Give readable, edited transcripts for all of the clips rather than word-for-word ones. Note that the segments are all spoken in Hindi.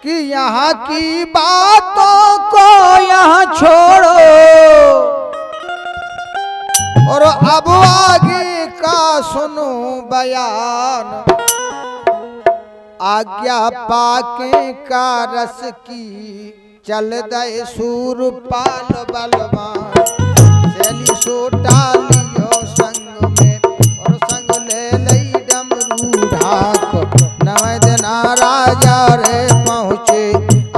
कि यहाँ की बातों को यहाँ छोड़ो और अब आगे का सुनो बयान। आज्ञा पाके का रस की चल दे सूरपाल बलवान। शैली सोटा लियो संग में और संग ले लई डमरू ढाक। नवदना राजा रे पहुँचे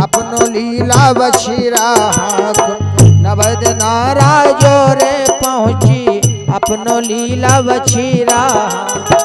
अपनो लीला बछिरा हाक। नवदना राजा रे पहुँची अपनो लीला बछिरा हाक।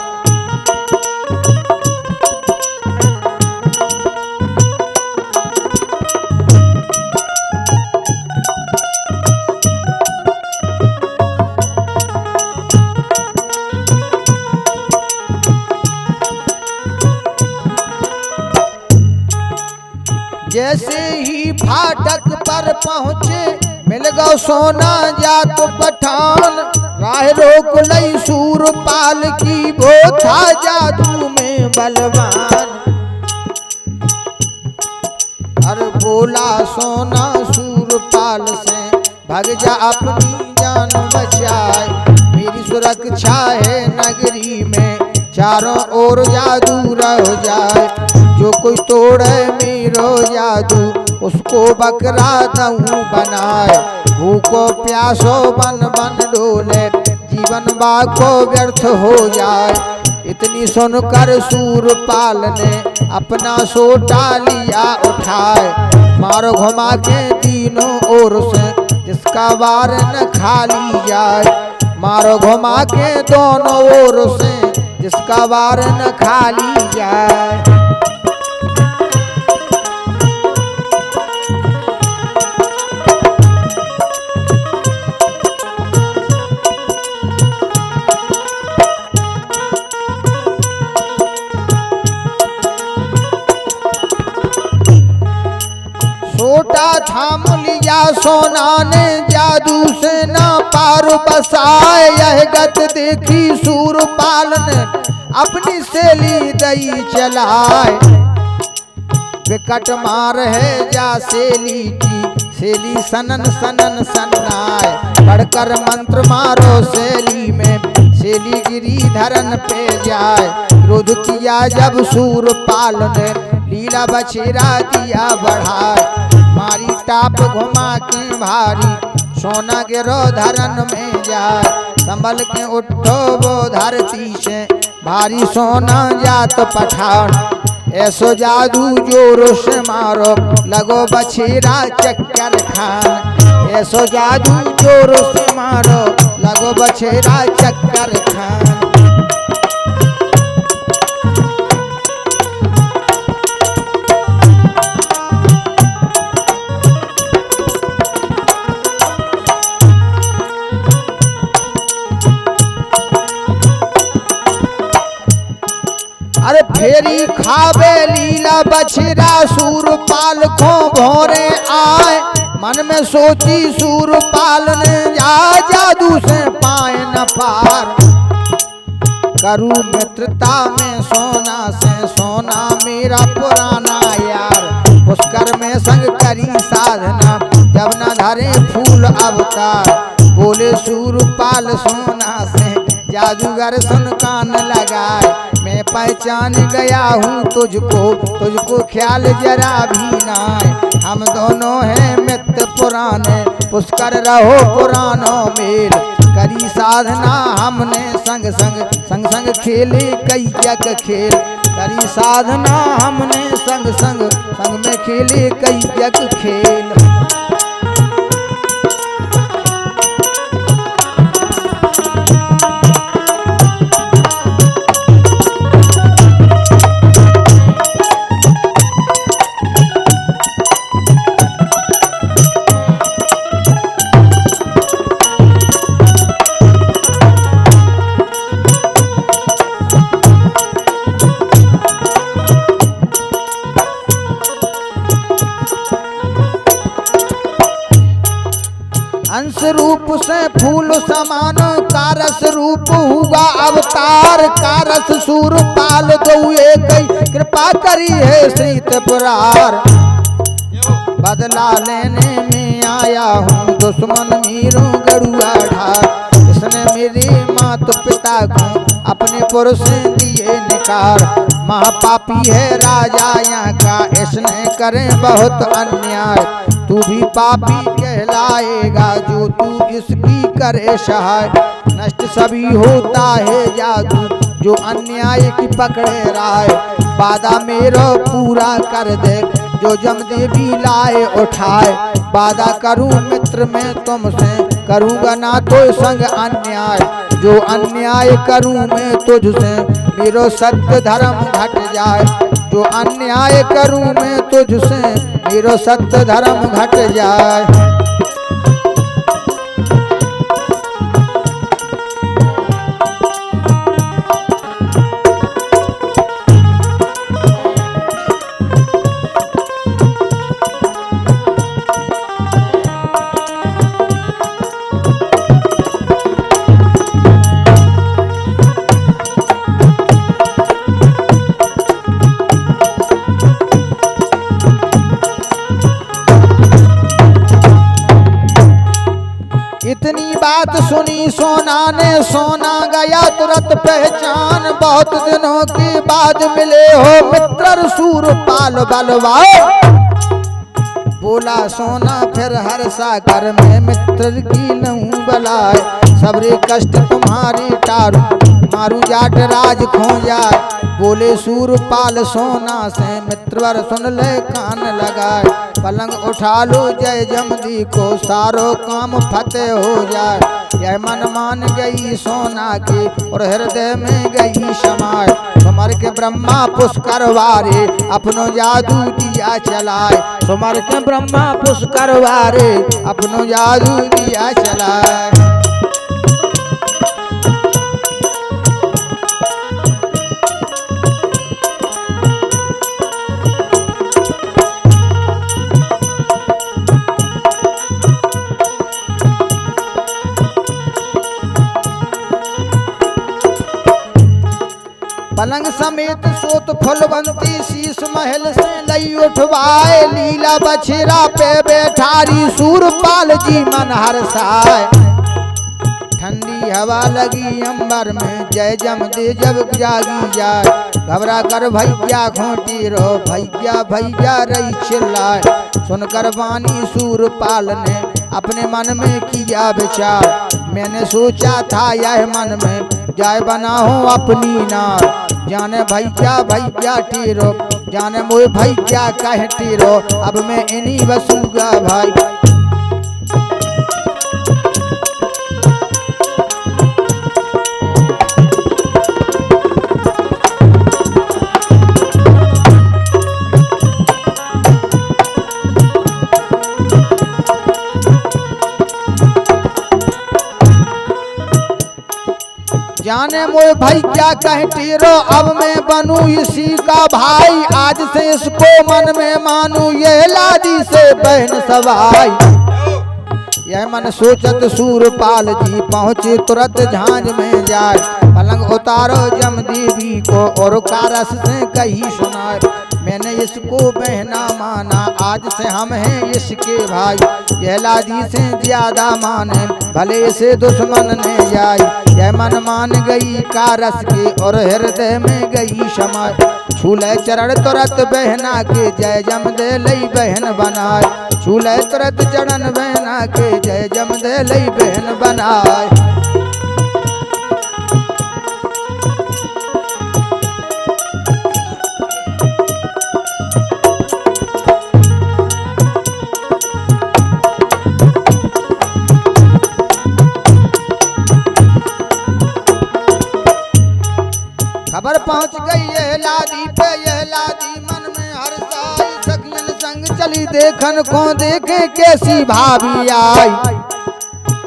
जैसे ही फाटक पर पहुँचे मिल गौ सोना जात पठान। राह रोक लई सूरपाल की वो था जादू में बलवान। अरे बोला सोना सूरपाल से भग जा अपनी जान बचाए। मेरी सुरक्षा है नगरी में चारों ओर जादू रह जाए। जो कोई तोड़े मेरो जादू उसको बकरा दहूं बनाए। भूखो प्यासो बन बन डोले जीवन बाको व्यर्थ हो जाए। इतनी सुनकर सूरपाल ने अपना सोटा लिया उठाए। मारो घुमा के तीनों ओर से जिसका वार न खाली जाए। मारो घुमा के दोनों ओर से जिसका वार न खाली जाए। सोटा थाम लिया सोना ने जादू से ना पार बसाए। यह गत देखी सूरपाल ने अपनी सेली दई चलाए। विकट मार है जा सेली की सेली सनन सनन सन्नाए। पढ़कर मंत्र मारो सेली में सेली गिरी धरन पे जाए। क्रोध किया जब सूरपाल ने लीला बछेरा दिया बढ़ाए। मारी टाप घुमा के भारी सोना गिरो धरन में जाए। संभल के उठो वो धरती से भारी सोना जात पठान। ऐसो जादू जोर से मारो लगो बछेरा चक्कर खान। ऐसो जादू जोर से मारो लगो बछेरा चक्कर खान। अरे फेरी खावे लीला बछेरा सूरपाल को भोरे आए। मन में सोची सूरपाल ने जा जादू से पाए न पार। करूं मित्रता में सोना से सोना मेरा पुराना यार। पुष्कर में संग करी साधना जब न धरे फूल अवतार। बोले सूरपाल सोना से जादूगर सुन कान लगाए। मैं पहचान गया हूँ तुझको तुझको ख्याल जरा भी ना है। हम दोनों हैं मित्र पुराने पुष्कर रहो पुरानों मेल। करी साधना हमने संग संग संग संग खेले कई जग खेल। करी साधना हमने संग संग संग में खेले कई जग खेल। अंश रूप से फूल समान कारस रूप हुआ अवतार। कारस सूरपाल दो एक कृपा करी है श्री त्रिपुरार। बदला लेने में आया हूँ दुश्मन मीरू गरुआ ढार। इसने मेरे माता पिता को अपने पुर से दिए निकार। महापापी है राजा यहाँ का, इसने करे बहुत अन्याय। तू भी पापी कहलाएगा जो तू इसकी करे सहाय। नष्ट सभी होता है जादू जो अन्याय की पकड़े राय। वादा मेरा पूरा कर दे जो जमदेवी लाए उठाए। वादा करूं मित्र में तुमसे, करूंगा ना तो संग अन्याय। जो अन्याय करूं मैं तुझसे, मेरो सत्य धर्म घट जाए। जो अन्याय करूं मैं तुझसे, मेरो सत्य धर्म घट जाए। इतनी बात सुनी सोना ने, सोना गया तुरंत पहचान। बहुत दिनों के बाद मिले हो मित्र सूरपाल बलवान। बोला सोना फिर हर्षा कर मैं मित्र की लहूं बलाए। सबरे कष्ट तुम्हारे टारू, मारू जाट राज खो जाए। बोले सूरपाल सोना से मित्रवर सुन ले कान लगाए। पलंग उठा लो जय जमदी को, सारो काम फतेह हो जाए। यह मन मान गई सोना की और हृदय में गई समाए। सुमर के ब्रह्मा पुष्कर वारे अपनो जादू दिया चलाए। सुमर के ब्रह्मा पुष्कर वारे अपनो जादू दिया चलाए। पलंग समेत सोत फुलवंती शीश महल से लई उठवाए। लीला बछेरा पे बैठारी सूरपाल जी मन हर्षाए। ठंडी हवा लगी अंबर में जय जमदे जब जागी जाए। घबरा कर भैया घोटी रो, भैया भैया रही चिल्लाए। सुनकर वाणी सूरपाल ने अपने मन में किया विचार। मैंने सोचा था यह मन में जाय बना हो अपनी नार। जाने भैया भैया टीरो, जाने मोए भैया कह टीरो। अब मैं इन्हीं बसूगा भाई। जाने मोए भाई क्या कहती रो, अब मैं बनूं इसी का भाई। आज से इसको मन में मानूं, ये लादी से बहन सवाई। यह मन सोचत सूरपाल जी पहुँचे तुरंत झांझ में जाए। पलंग उतारो जमदेवी को और कारस से कही सुनाए। मैंने इसको बहना माना, आज से हम हैं इसके भाई। यह लादी से ज्यादा माने, भले से दुश्मन ने जाए। यह मन मान गई कारस के और हृदय में गई क्षमा। छूले चरण तुरंत बहना के जय जमदे लई बहन बनाए। छूले तुरंत चरण बहना के जय जमदे लई बहन बनाए। खबर पहुंच गई यह लादी पे, यह लादी मन में हर्षाई। सखियन संग चली देखन को, देखे कैसी भाभी आई।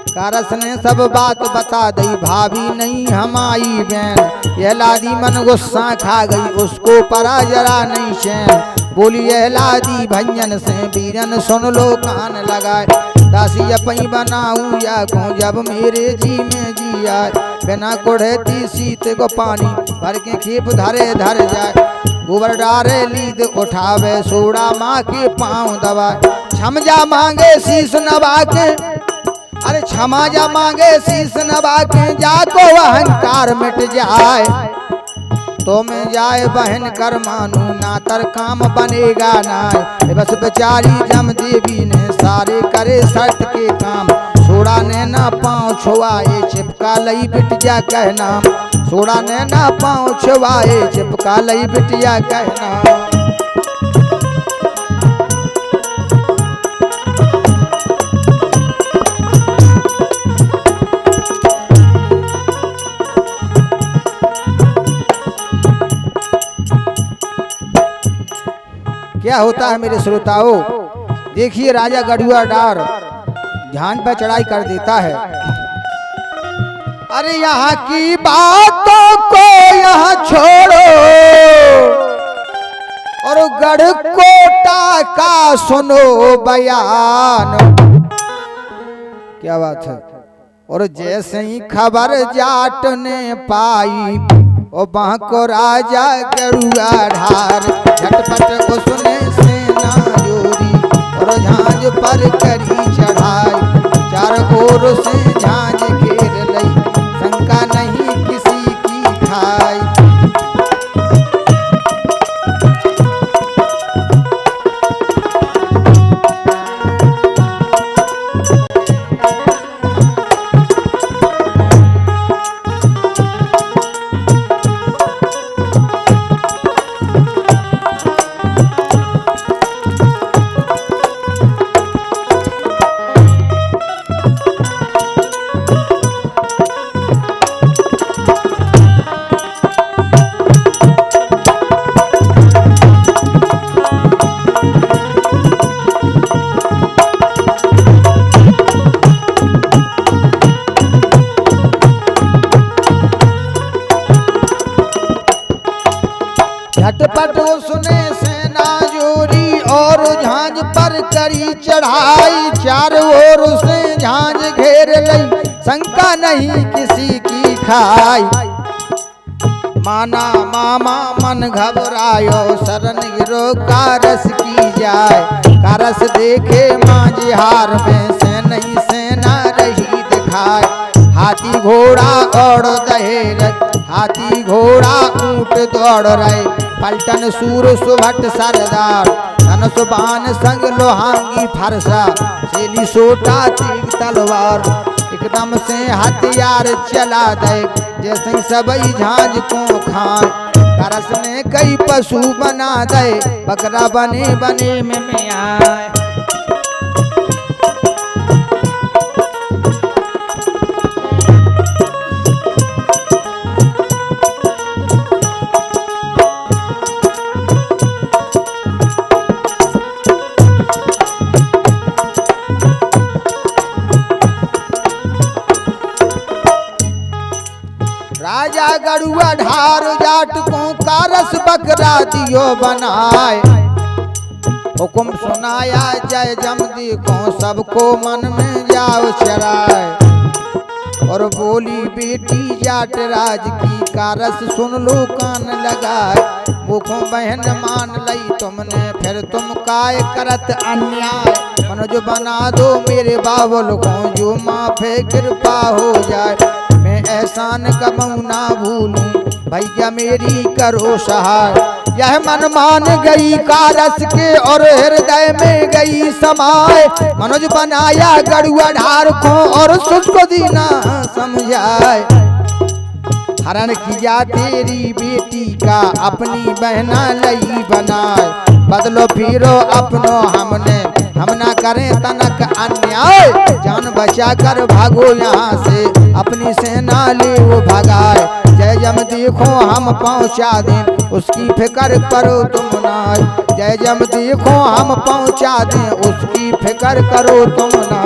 कारस ने सब बात बता दी, भाभी नहीं हमारी बहन। यह लादी मन गुस्सा खा गई, उसको परा जरा नहीं चैन। बोली यह लादी भैयन से, वीरन सुन लो कान लगाए। दासी अपई बनाऊं या को, जब मेरे जी में जिया। बिना कुढ़ती सीत को पानी भर के खेप धरे धर जाए। गोबर डारे लीद उठावे सोड़ा माँ के पाँव दबाए क्षमजा मांगे शीश नवा के अरे क्षमा जा मांगे शीश नवा के जाको अहंकार मिट जाए तो में जाए बहन कर मानू ना तर काम बनेगा ना बस बेचारी जम देवी ने सारे करे शर्त के काम सोड़ा ने ना पाँव छुआए चिपका लई बिटिया कहना सोड़ा ने ना पाँव छुआए चिपका लई बिटिया कहना क्या होता है मेरे श्रोताओं। देखिए राजा गढ़ुआ डार ध्यान पर चढ़ाई कर देता है। अरे यहाँ की बातों को यहाँ छोड़ो और गढ़कोटा का सुनो बयान। क्या बात है। और जैसे ही खबर जाट ने पाई ओ बांको राजा गरुआ ढार झटपट उसने सेना जोड़ी और झांझ पर करी चढ़ाई चार ओर से झांझ घेर लई शंका नहीं किसी की खाई। झटपट उसने सेना जोड़ी और झांझ पर करी चढ़ाई चार ओर से झांझ घेर लई शंका नहीं किसी की खाई। माना मामा मन घबरायो शरण गिरो कारस की जाए कारस देखे माझिहार में से नहीं सेना रही दिखाए। हाथी घोड़ा और दहेरत हाथी घोड़ा ऊंट दौड़ रहे पलटन सूर सुभट सरदार धनुष बाण संग लोहांगी फरसा सेली सोटा तीर तलवार एकदम से हथियार चला दे जैसे सबई झांझ को खाए। करस ने कई पशु बना दे बकरा बने बने में आए। राजा गढ़ुआ ढार जाट को कारस बकरा दियो बनाए हुक्म सुनाया जय जमदी को सबको मन में जाओ चराए। और बोली बेटी जाट राज की कारस सुन लो कान लगाए मुखों बहन मान लई तुमने फिर तुम काय करत अन्याय। मनोज बना दो मेरे बाबुल को जो माफे कृपा हो जाए मैं एहसान कबहू ना भूलूं भैया मेरी करो सहाय। यह मन मान गई कारस के और हृदय में गई समाए मनोज बनाया गढ़ुआ ढार को और सुझको दीना समझाए। हरण किया तेरी बेटी का अपनी बहना लई बनाए बदलो फिरो अपनो हमने हम ना करें तनक अन्याय। जान बचा कर भागो यहाँ से अपनी सेना ले वो भगाए। जय जम देखो हम पहुँचा दें उसकी फिक्र करो तुम ना। जय जम देखो हम पहुँचा दें उसकी फिक्र करो तुम ना।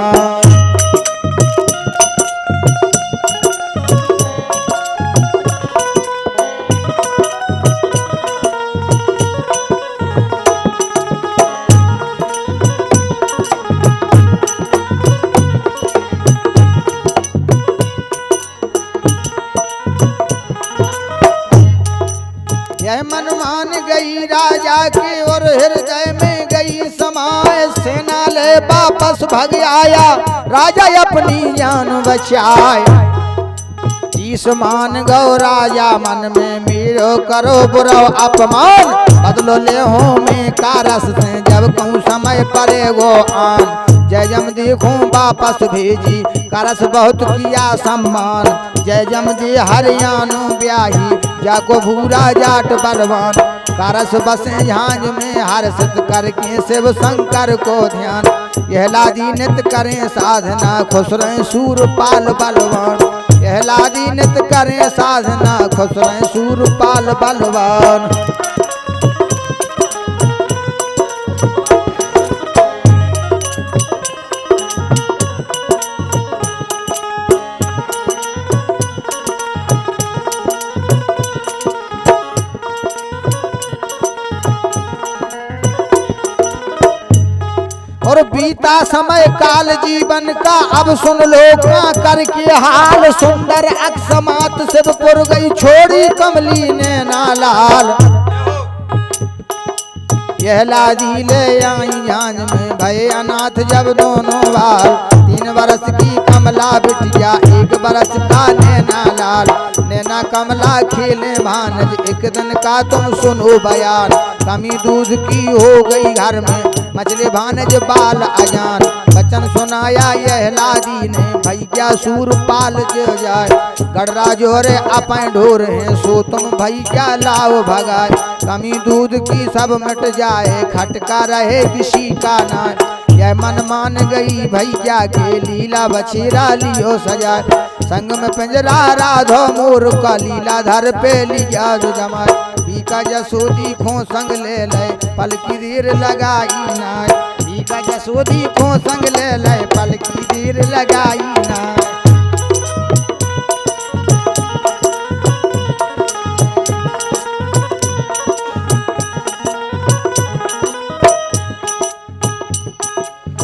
यह मन मान गई राजा के और हृदय में गई समाए। सेना ले वापस भग आया राजा अपनी जान बचाए। ईस मान गौ राजा मन में मीरो करो बुरा अपमान। बदलो ले हो में कारस से जब कहूँ समय परे गो आन। जय जम देखूं वापस भेजी कारस बहुत किया सम्मान। जय जम दे हरियाणु ब्याही जाको भूरा जाट बलवान। कारस बसे झांझ में हर्षित करके शिव शंकर को ध्यान। यह लादी नित करें साधना खुश रहे सूरपाल बलवान। यह लादी नित करें साधना खुश रहे सूरपाल बलवान। और बीता समय काल जीवन का अब सुन लो क्या करके हाल। सुंदर अक्षमात शिवपुर गई छोड़ी कमली ने नालाल। यह लादी ले आई झांझ में भय अनाथ जब दोनों बाल। 3 बरस की कमला बिटिया 1 बरस का नैना लाल। नैना कमला खेले भानज एक दिन का तुम सुनो बयान। कमी दूध की हो गई घर में मछली भानज बाल अजान। बचन सुनाया यह लादी ने भैया सूरपाल जो जाए। गड़रा जोरे अपन ढोर है सो तुम भैया लाओ भगाए। कमी दूध की सब मिट जाए खटका रहे किसी का ना। यह मन मान गई भैया के लीला बछेरा लियो सजाए। संग में पिंजरा राधो मोर का लीला धर पे लिया जमाए। बीका जसोदी खो संग ले ले पल की देर लगाई ना। बीका जसोदी खो संग ले ले पल की देर लगाई ना।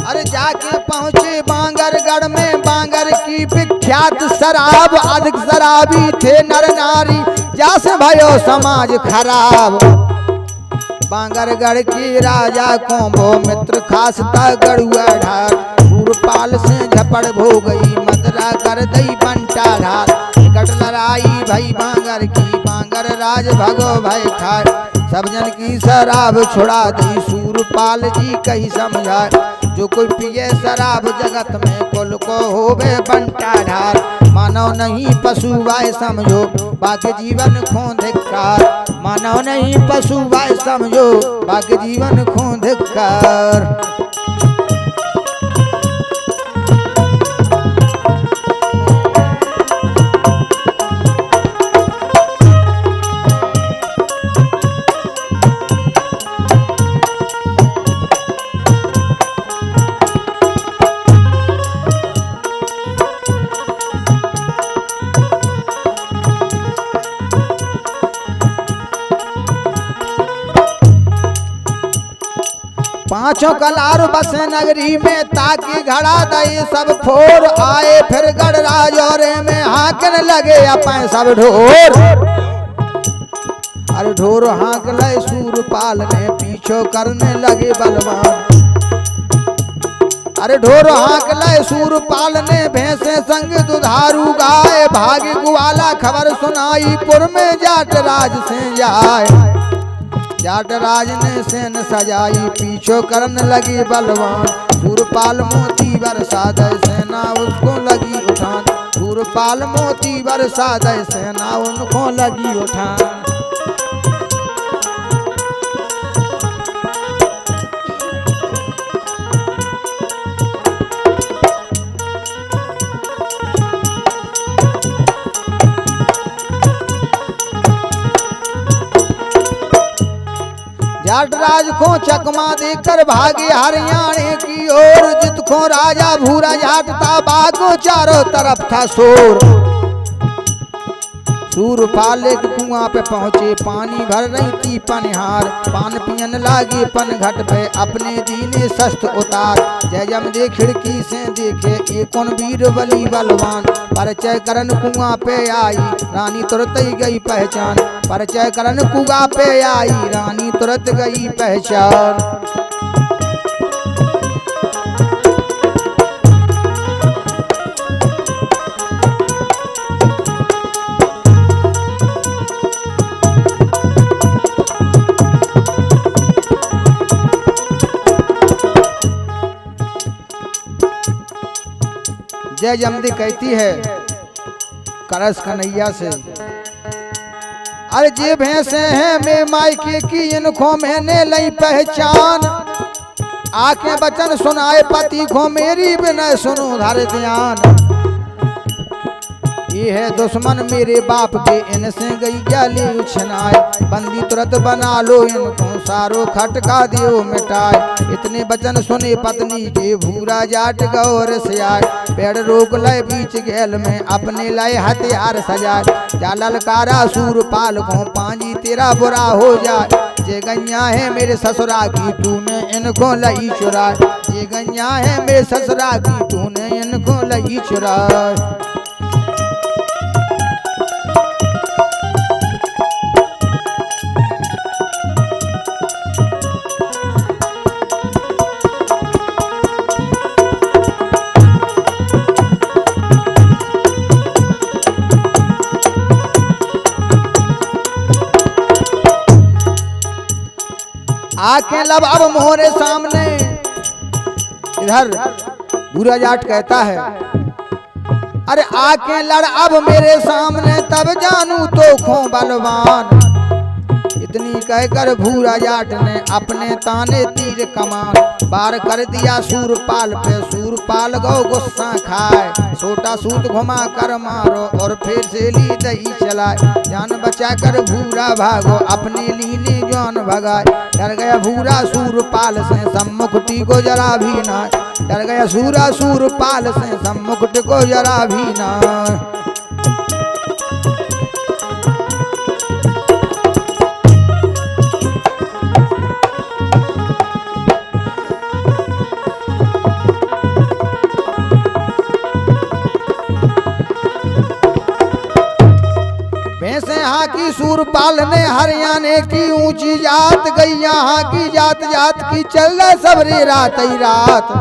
अरे जाके पहुंचे बांगरगढ़ में बांगर की विख्यात शराब। अधिक शराबी थे नर नारी जैसे भयो समाज खराब। बांगरगढ़ की राजा को वो मित्र खासता गड़ुआ ढार। सूरपाल से झपड़ भो गई मदरा कर दई बंटा ढार। निकट लड़ाई भई बांगर की बांगर राज भगो भय खाए। सब जन की शराब छुड़ा दी सूरपाल जी कही समझाए। जो कोई पिए शराब जगत में कुल को होवे बंटा ढार। मानव नहीं पशु वाय समझो बाकी जीवन खो धिक्कार। मानव नहीं पशु वाय समझो बाकी जीवन खो धिक्कार। पांचों कलार बसे नगरी में ताकि घड़ा दई सब फोर। आए फिर गढ़ राजौरे में हाकन लगे अपन सब ढोर। अरे ढोर हाक ले सूरपाल ने पीछो करने लगे बलवान। अरे ढोर हाक ले सूरपाल ने भैंसे संग दुधारू गाय। भागी ग्वाला खबर सुनाई पुर में जाट राज से जाए। जाट राज ने सेन सजाई पीछो करने लगी बलवान। सूरपाल मोती बरसा दे सेना उसको लगी उठान। सूरपाल मोती बरसा दे सेना उनको लगी उठान। जाट राज को चकमा देकर भागे हरियाणे की ओर। जित को राजा भूरा जाट था बागो चारों तरफ था शोर। सूरपाल एक कुआं पे पहुँचे, पानी भर रही थी पनिहार। पान पियन लागे पन घट पे, अपने दीने शस्त्र उतार। जय जमदे खिड़की से देखे, ये कौन वीर बली बलवान। परिचय करन कुआं पे आई, रानी तुरंत ही गई पहचान। परिचय करन कुआं पे आई, रानी तुरंत गई पहचान। जय जमदी कहती है करस कन्हैया से, अरे जे भैंसे हैं मैं मायके की, इनको मैंने लई पहचान। आके बचन सुनाए पति को, मेरी बिना सुनो धर ध्यान। ये है दुश्मन मेरे बाप के, इनसे गई जाली उछनाए। बंदी तुरंत बना लो इनको, सारो खटका दियो मिटाए। इतने बचन सुने पत्नी के, भूरा जाट गौर से आए। पेड़ रोक लय बीच घेल में, अपने लय हथियार सजाए। जा ललकारा सूरपाल को, पांजी तेरा बुरा हो जाए। जे गैया है मेरे ससुरा की, तूने इनको लई चुराए। जे गैया है मेरे ससुरा की, तूने इनको लई चुराए। आके लब अब मोहरे सामने, इधर भूरा जाट कहता है, अरे आके लड़ अब मेरे सामने, तब जानू तो खो बलवान। इतनी कहकर भूरा जाट ने अपने ताने तीर कमान, बार कर दिया सूरपाल पे। सूरपाल गौ गुस्सा खाए, छोटा सूत घुमा कर मारो, और फिर से ली दही चलाए। जान बचा कर भूरा भागो, अपने लीने जान भगाए। डर गया भूरा सूरपाल से, सम्मुखटी को जरा भी ना। डर गया सूरा सूरपाल से, सम्मुखटी को जरा भी ना। यहाँ की सूरपाल ने हरियाणे की ऊंची जात गई, यहाँ की जात जात की चल सबरी रात ही रात।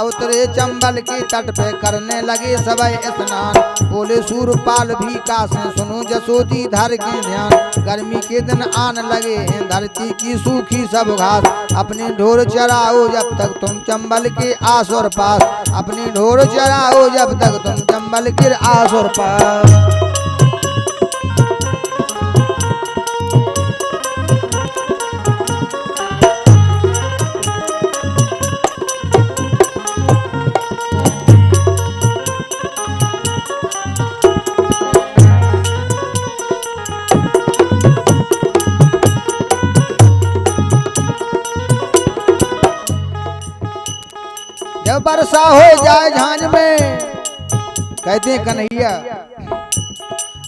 उतरे चंबल के तट पे करने लगे सबई स्नान। बोले सूरपाल भी कासे, सुनो जसोदी धर के ध्यान। गर्मी के दिन आन लगे हैं, धरती की सूखी सब घास। अपनी ढोर चराओ जब तक तुम चंबल के आस और पास। अपनी ढोर चराओ जब तक तुम चंबल के आस और पास। जब वर्षा हो जाए झांझ में, कहते कन्हैया,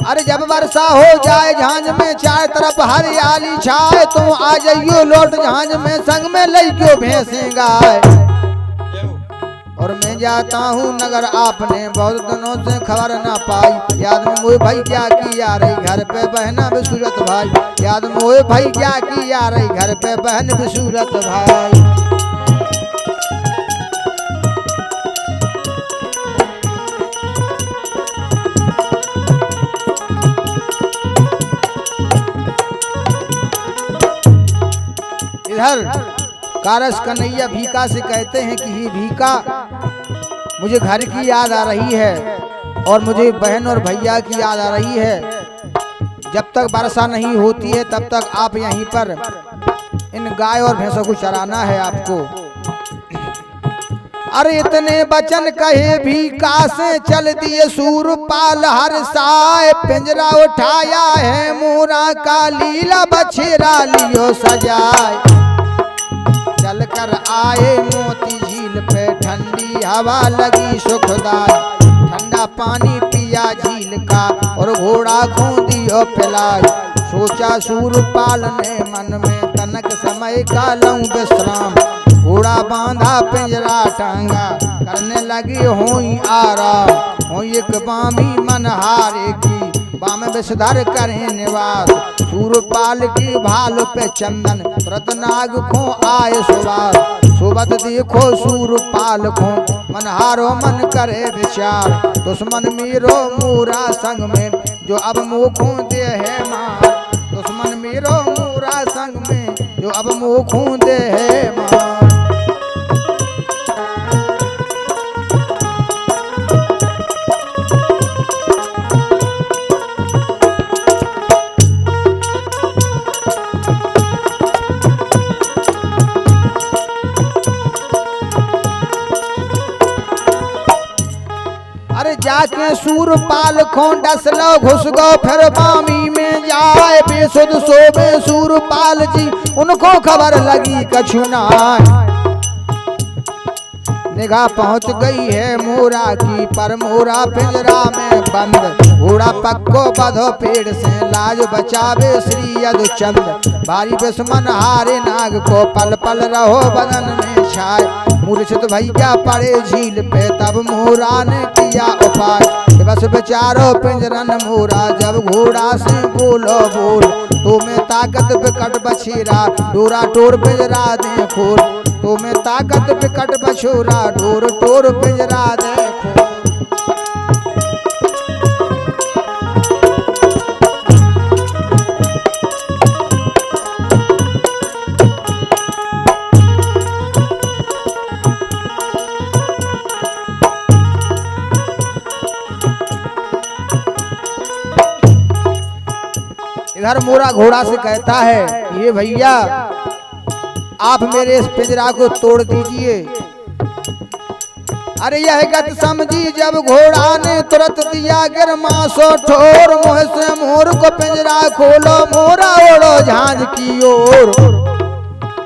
अरे जब वर्षा हो जाए झांझ में, चार तरफ हरियाली छाए। तुम आ जाइयो लौट झांझ में, संग में लइक्यो भैंसे गाय। और मैं जाता हूँ नगर, आपने बहुत दिनों से खबर ना पाई। याद में मोए भाई क्या किया रही, घर पे बहना बिसूरत भाई। याद में मोए भाई क्या किया रही, घर पे बहन बिसूरत भाई। इधर कारस कन्हैया भीका से कहते हैं कि ही भीका, मुझे घर की याद आ रही है और मुझे बहन और भैया की याद आ रही है। जब तक वर्षा नहीं होती है तब तक आप यहीं पर इन गाय और भैंसों को चराना है आपको। अरे इतने वचन कहे भीका से चल दिए सूरपाल हर साय। पिंजरा उठाया है मोरा का लीला बछेरा लियो सजाए। चल कर आए मोती झील पे ठंडी हवा लगी सुखदाई। ठंडा पानी पिया दिया झील का और घोड़ा खो दियो पिलाय। सोचा सूरपाल ने मन में तनक समय का लूं विश्राम। घोड़ा बांधा पिंजरा टांगा करने लगी होई आराम। हो एक बामी मन हारे की बाम विषधर करे निवास। सूरपाल की भाल पे चंदन तुरत नाग खो आए सुवास। सोबत देखो सूरपाल खो मन हारो मन करे विचार। दुश्मन मेरो मोरा संग में जो अब मुखों दे है मार। दुश्मन मेरो मोरा संग में जो अब मुखों दे है मार। अरे जाके सूरपाल खो डसलो घुस गो फिर बामी में जाए। बेसुध सोबे सूरपाल जी उनको खबर लगी कछु नाय। निगाह पहुंच गई है मोरा की पर मोरा पिंजरा में बंद। घोड़ा पक्को बधो पेड़ से लाज बचावे श्री यदुचंद। भारी दुश्मन हारे नाग को पल पल रहो बदन में छाए। मूर्छित भैया पड़े झील पे तब मोरा ने किया उपाय। बस बेचारो पिंजरन मोरा जब घोड़ा से बोलो बोल। तुम्हें ताकत बिकट बछीरा डोरा टोर पिंजरा दे खोल। तुम्हें ताकत बिकट बछोरा डोर टोर पिंजरा दे खोल। इधर मोरा घोड़ा से कहता है ये भैया आप मेरे इस पिंजरा को तोड़ दीजिए। अरे यह गत समझी जब घोड़ा ने तुरंत दिया गिरमा सो ठोर। मुँह से मोर को पिंजरा खोलो मोरा ओढ़ो झांझ की ओर।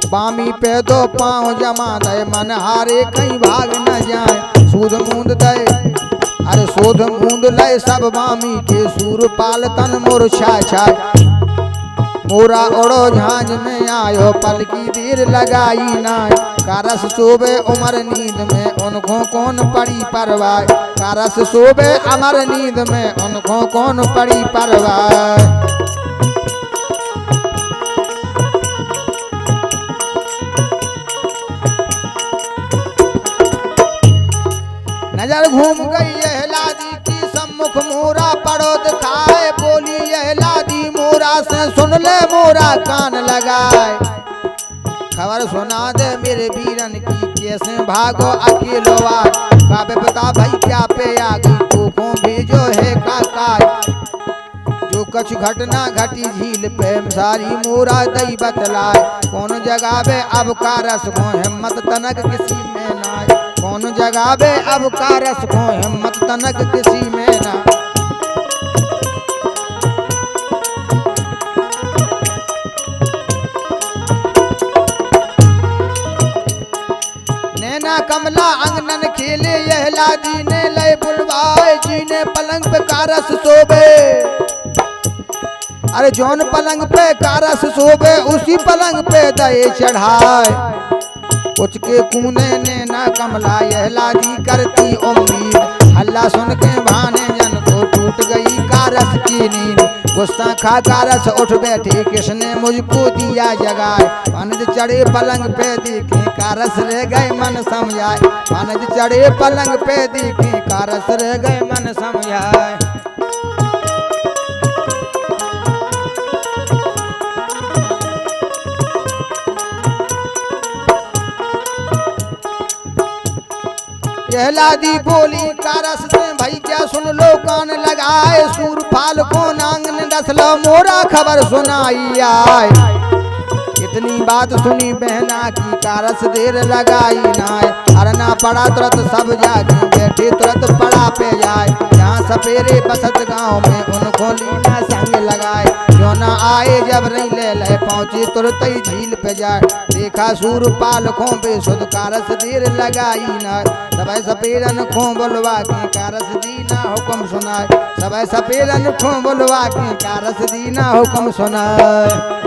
बामी पे दो पांव जमा दे मन हारे कहीं भाग न जाए। सूद मूंद दे अरे सोध मूंद लय सब बामी के सूरपाल तन मूर्छा छाय। मोरा ओढ़ो झांझ में आयो पल की देर लगाई नाय। कारस सोबे उमर नींद में उनको कौन पड़ी परवाह। कारस सोबे अमर नींद में उनको कौन पड़ी परवाह। नजर घूम गई यह लादी की सम्मुख मोरा पड़ो दिखाए। बोली यह लादी मोरा से सुन ले मोरा कान लगाए। खबर सुना दे मेरे वीरन की कैसे भागो अकेलो आए। काबे बता भाई क्या पे आ गई कोखों भेजो है काका। जो कुछ घटना घटी झील पे सारी मोरा दई बतलाए। कौन जगावे अब कारस को हिम्मत तनक किसी में नाय। कौन जगावे अब कारस को हिम्मत तनक किसी में ना। नैना कमला अंगनन खेले यह लादी ने लय बुलवाए। जी ने पलंग पे कारस सोबे अरे जौन पलंग पे कारस सोबे उसी पलंग पे दये चढ़ाए। कुछ के कूने ने ना कमला यह लादी करती उम्मीद। हल्ला सुन के भाने जन को टूट गई कारस की नींद। गुस्सा खा कारस उठ बैठे किसने मुझको दिया जगाए। मनज चढ़े पलंग पे देखे कारस रह गए मन समझाए। मनज चढ़े पलंग पे देखे कारस रह गए मन समझाए। यह लादी बोली कारस से भाई क्या सुन लो कान लगाए। सूरपाल को नांग ने डसलो मोरा खबर सुनाई आए। इतनी बात सुनी बहना की कारस देर लगाई नाय। अरना पड़ा तुरंत सब जागे बैठे तुरंत पड़ा पे जाए। यहाँ सपेरे बसत गांव में उनको लीना संग लगाए। जो न आए जब रही ले पहुंचे तुरंत ही झील पे जाए। देखा सूरपाल को बेसुध कारस देर लगाई नाय। सबे सपेरन खो बोलवा के कारस दीना हुक्म सुनाए सबे सपेरन खो बोलवा के कारस दीना हुक्म सुनाए